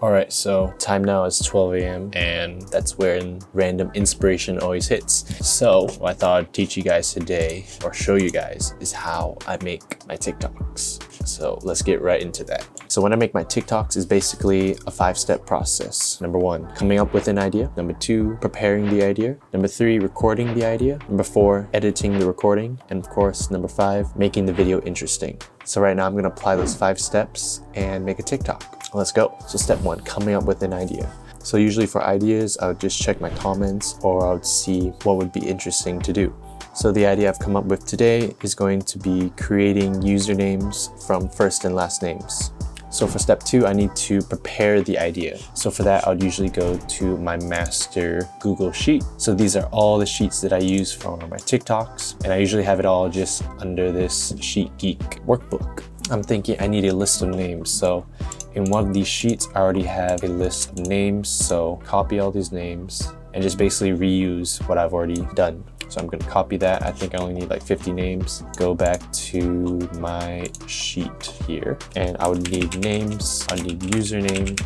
Alright, so time now is 12 a.m. and that's when random inspiration always hits. So what I thought I'd teach you guys today, or show you guys, is how I make my TikToks. So let's get right into that. So when I make my TikToks is basically a 5-step process. Number 1, coming up with an idea. Number 2, preparing the idea. Number 3, recording the idea. Number 4, editing the recording. And of course, number 5, making the video interesting. So right now I'm gonna apply those 5 steps and make a TikTok. Let's go. So step 1, coming up with an idea. So usually for ideas, I would just check my comments or I would see what would be interesting to do. So the idea I've come up with today is going to be creating usernames from first and last names. So for step 2, I need to prepare the idea. So for that, I would usually go to my master Google Sheet. So these are all the sheets that I use for my TikToks, and I usually have it all just under this Sheet Geek workbook. I'm thinking I need a list of names. So in one of these sheets, I already have a list of names. So copy all these names and just basically reuse what I've already done. So I'm gonna copy that. I think I only need like 50 names. Go back to my sheet here and I would need names, I need username,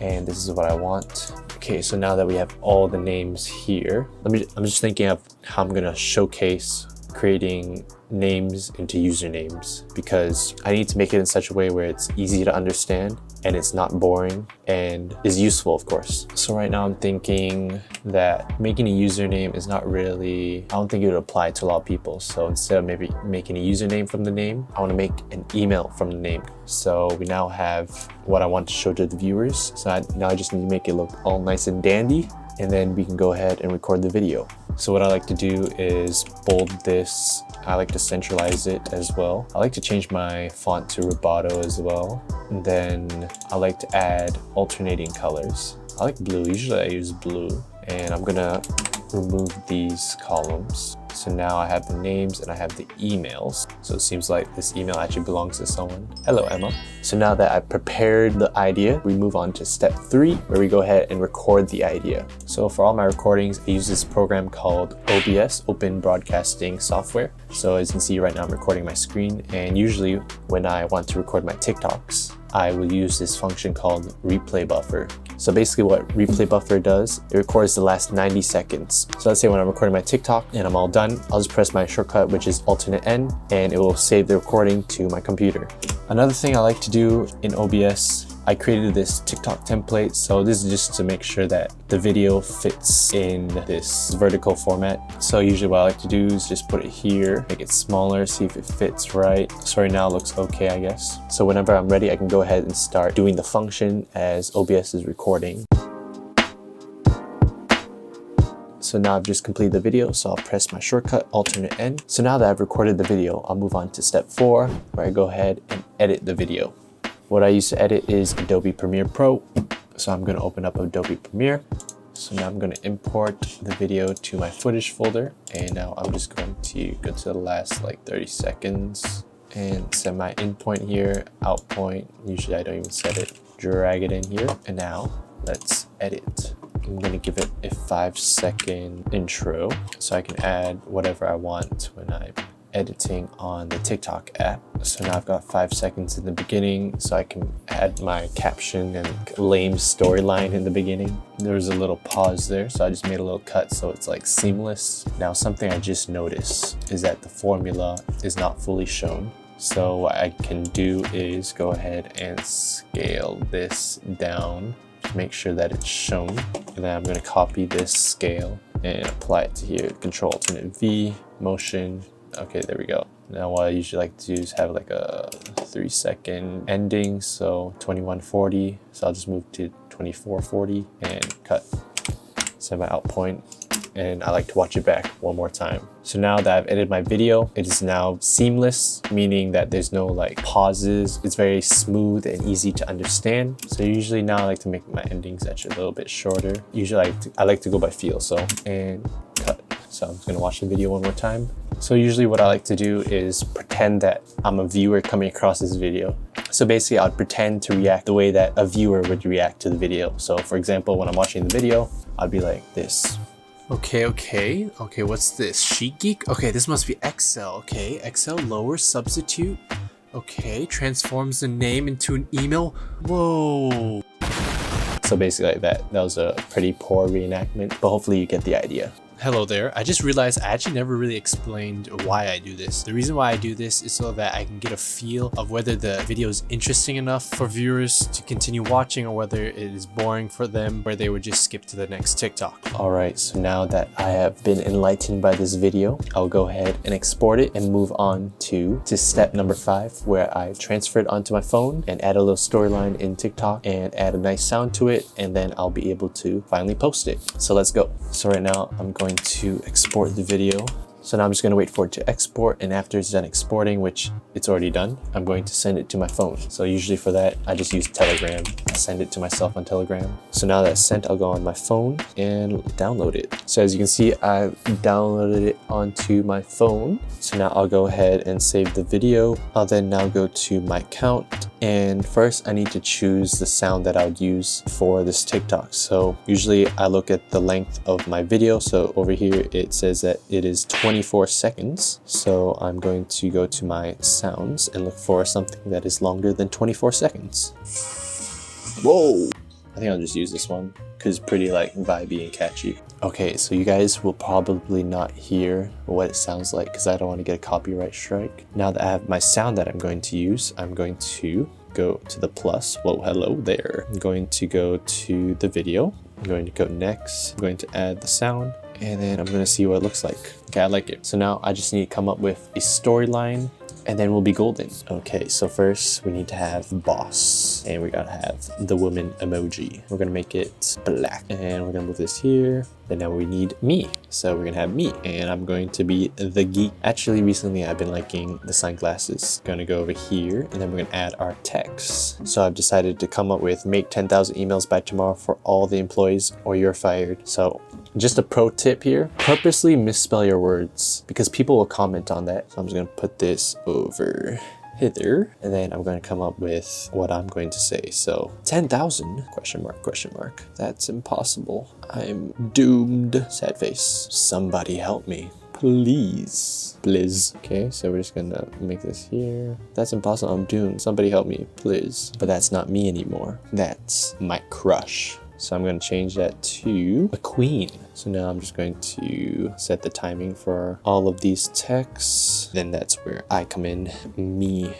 and this is what I want. Okay, so now that we have all the names here, I'm just thinking of how I'm gonna showcase creating names into usernames, because I need to make it in such a way where it's easy to understand and it's not boring and is useful, of course. So right now I'm thinking that making a username is not really, I don't think it would apply to a lot of people. So instead of maybe making a username from the name, I want to make an email from the name. So we now have what I want to show to the viewers. So now I just need to make it look all nice and dandy, and then we can go ahead and record the video. So what I like to do is bold this. I like to centralize it as well. I like to change my font to Roboto as well. And then I like to add alternating colors. I like blue, usually I use blue. And I'm gonna remove these columns. So now I have the names and I have the emails. So it seems like this email actually belongs to someone. Hello, Emma. So now that I've prepared the idea, we move on to step 3, where we go ahead and record the idea. So for all my recordings, I use this program called OBS, Open Broadcasting Software. So as you can see right now, I'm recording my screen. And usually when I want to record my TikToks, I will use this function called replay buffer. So basically what replay buffer does, it records the last 90 seconds. So let's say when I'm recording my TikTok and I'm all done, I'll just press my shortcut, which is Alternate N, and it will save the recording to my computer. Another thing I like to do in OBS, I created this TikTok template. So this is just to make sure that the video fits in this vertical format. So usually what I like to do is just put it here, make it smaller, see if it fits right. So right now it looks okay, I guess. So whenever I'm ready, I can go ahead and start doing the function as OBS is recording. So now I've just completed the video, so I'll press my shortcut, Alternate N. So now that I've recorded the video, I'll move on to step 4, where I go ahead and edit the video. What I use to edit is Adobe Premiere Pro. So I'm gonna open up Adobe Premiere. So now I'm gonna import the video to my footage folder. And now I'm just going to go to the last like 30 seconds and set my in point here, out point. Usually I don't even set it. Drag it in here. And now let's edit. I'm gonna give it a 5-second intro so I can add whatever I want when I'm editing on the TikTok app. So now I've got 5 seconds in the beginning so I can add my caption and lame storyline in the beginning. There was a little pause there, so I just made a little cut so it's like seamless. Now something I just noticed is that the formula is not fully shown. So what I can do is go ahead and scale this down to make sure that it's shown. And then I'm gonna copy this scale and apply it to here. Control Alternate V, motion. Okay, there we go. Now what I usually like to do is have like a 3-second ending, so 2140. So I'll just move to 2440 and cut. Set my out point, and I like to watch it back one more time. So now that I've edited my video, it is now seamless, meaning that there's no like pauses. It's very smooth and easy to understand. So usually now I like to make my endings actually a little bit shorter. Usually I like to go by feel, so, and cut. So I'm just gonna watch the video one more time. So usually what I like to do is pretend that I'm a viewer coming across this video. So basically I'd pretend to react the way that a viewer would react to the video. So for example, when I'm watching the video, I'd be like this. Okay, what's this? Sheet Geek? Okay, this must be Excel. Okay, Excel lower substitute. Okay, transforms the name into an email. Whoa. So basically like that. That was a pretty poor reenactment, but hopefully you get the idea. Hello there. I just realized I actually never really explained why I do this. The reason why I do this is so that I can get a feel of whether the video is interesting enough for viewers to continue watching or whether it is boring for them where they would just skip to the next TikTok. Alright, so now that I have been enlightened by this video, I'll go ahead and export it and move on to step number 5, where I transfer it onto my phone and add a little storyline in TikTok and add a nice sound to it, and then I'll be able to finally post it. So let's go. So right now I'm going to export the video. So now I'm just going to wait for it to export, and after it's done exporting, which it's already done, I'm going to send it to my phone. So usually for that, I just use Telegram. I send it to myself on Telegram. So now that's sent, I'll go on my phone and download it. So as you can see, I've downloaded it onto my phone. So now I'll go ahead and save the video. I'll then now go to my account, and first I need to choose the sound that I would use for this TikTok. So usually I look at the length of my video. So over here, it says that it is 24 seconds. So I'm going to go to my sounds and look for something that is longer than 24 seconds. Whoa! I think I'll just use this one because it's pretty like vibey and catchy. Okay, so you guys will probably not hear what it sounds like because I don't want to get a copyright strike. Now that I have my sound that I'm going to use, I'm going to go to the plus. Whoa, hello there. I'm going to go to the video. I'm going to go next. I'm going to add the sound, and then I'm going to see what it looks like. Okay, I like it. So now I just need to come up with a storyline, and then we'll be golden. Okay, so first we need to have boss, and we gotta have the woman emoji. We're gonna make it black, and we're gonna move this here. Then now we need me, so we're gonna have me, and I'm going to be the geek. Actually, recently I've been liking the sunglasses. Gonna go over here, and then we're gonna add our text. So I've decided to come up with make 10,000 emails by tomorrow for all the employees, or you're fired. So just a pro tip here, purposely misspell your words because people will comment on that. So I'm just gonna put this over hither, and then I'm going to come up with what I'm going to say. So 10,000 question mark, that's impossible, I'm doomed, sad face, somebody help me please. Okay, so we're just gonna make this here. That's impossible, I'm doomed, somebody help me please. But that's not me anymore, that's my crush. So I'm going to change that to a queen. So now I'm just going to set the timing for all of these texts. Then that's where I come in, me.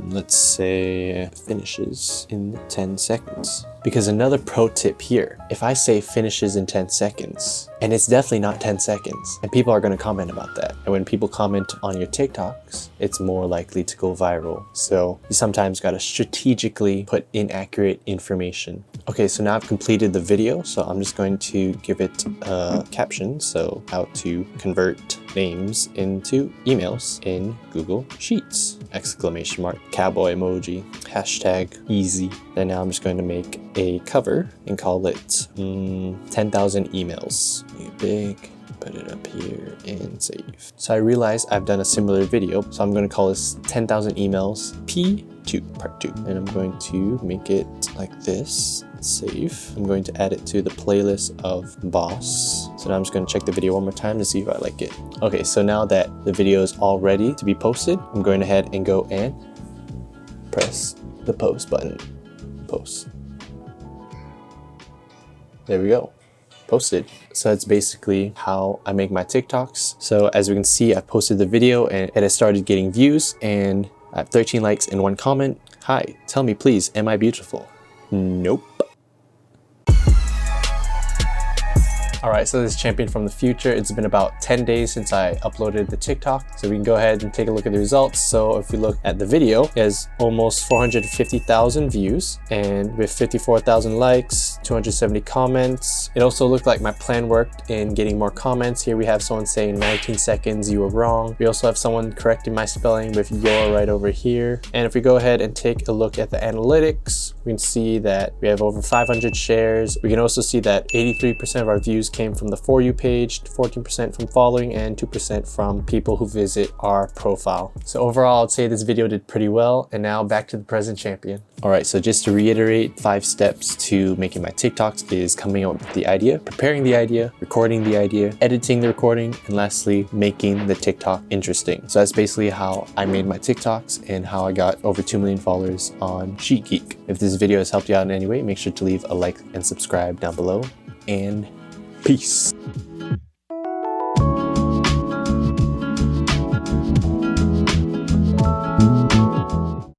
Let's say finishes in 10 seconds. Because another pro tip here, if I say finishes in 10 seconds, and it's definitely not 10 seconds, and people are going to comment about that. And when people comment on your TikToks, it's more likely to go viral. So you sometimes got to strategically put inaccurate information. Okay, so now I've completed the video, so I'm just going to give it a caption. So how to convert names into emails in Google Sheets, exclamation mark, cowboy emoji, hashtag easy. Then now I'm just going to make a cover and call it 10,000 emails. Make it big, put it up here and save. So I realized I've done a similar video, so I'm going to call this 10,000 emails P2 part 2, and I'm going to make it like this. Save. I'm going to add it to the playlist of boss. So now I'm just going to check the video one more time to see if I like it. Okay, so now that the video is all ready to be posted, I'm going ahead and go and press the post button. Post. There we go. Posted. So that's basically how I make my TikToks. So as we can see, I posted the video and it has started getting views, and I have 13 likes and 1 comment. Hi, tell me please, am I beautiful? Nope. Alright, so this is Champion from the future. It's been about 10 days since I uploaded the TikTok. So we can go ahead and take a look at the results. So if we look at the video, it has almost 450,000 views and with 54,000 likes, 270 comments. It also looked like my plan worked in getting more comments. Here we have someone saying 19 seconds, you were wrong. We also have someone correcting my spelling with your right over here. And if we go ahead and take a look at the analytics, we can see that we have over 500 shares. We can also see that 83% of our views came from the For You page, 14% from following, and 2% from people who visit our profile. So overall, I'd say this video did pretty well. And now back to the present champion. All right, so just to reiterate, 5 steps to making my TikToks is coming up with the idea, preparing the idea, recording the idea, editing the recording, and lastly, making the TikTok interesting. So that's basically how I made my TikToks and how I got over 2 million followers on SheetGeek. If this video has helped you out in any way, make sure to leave a like and subscribe down below, and peace.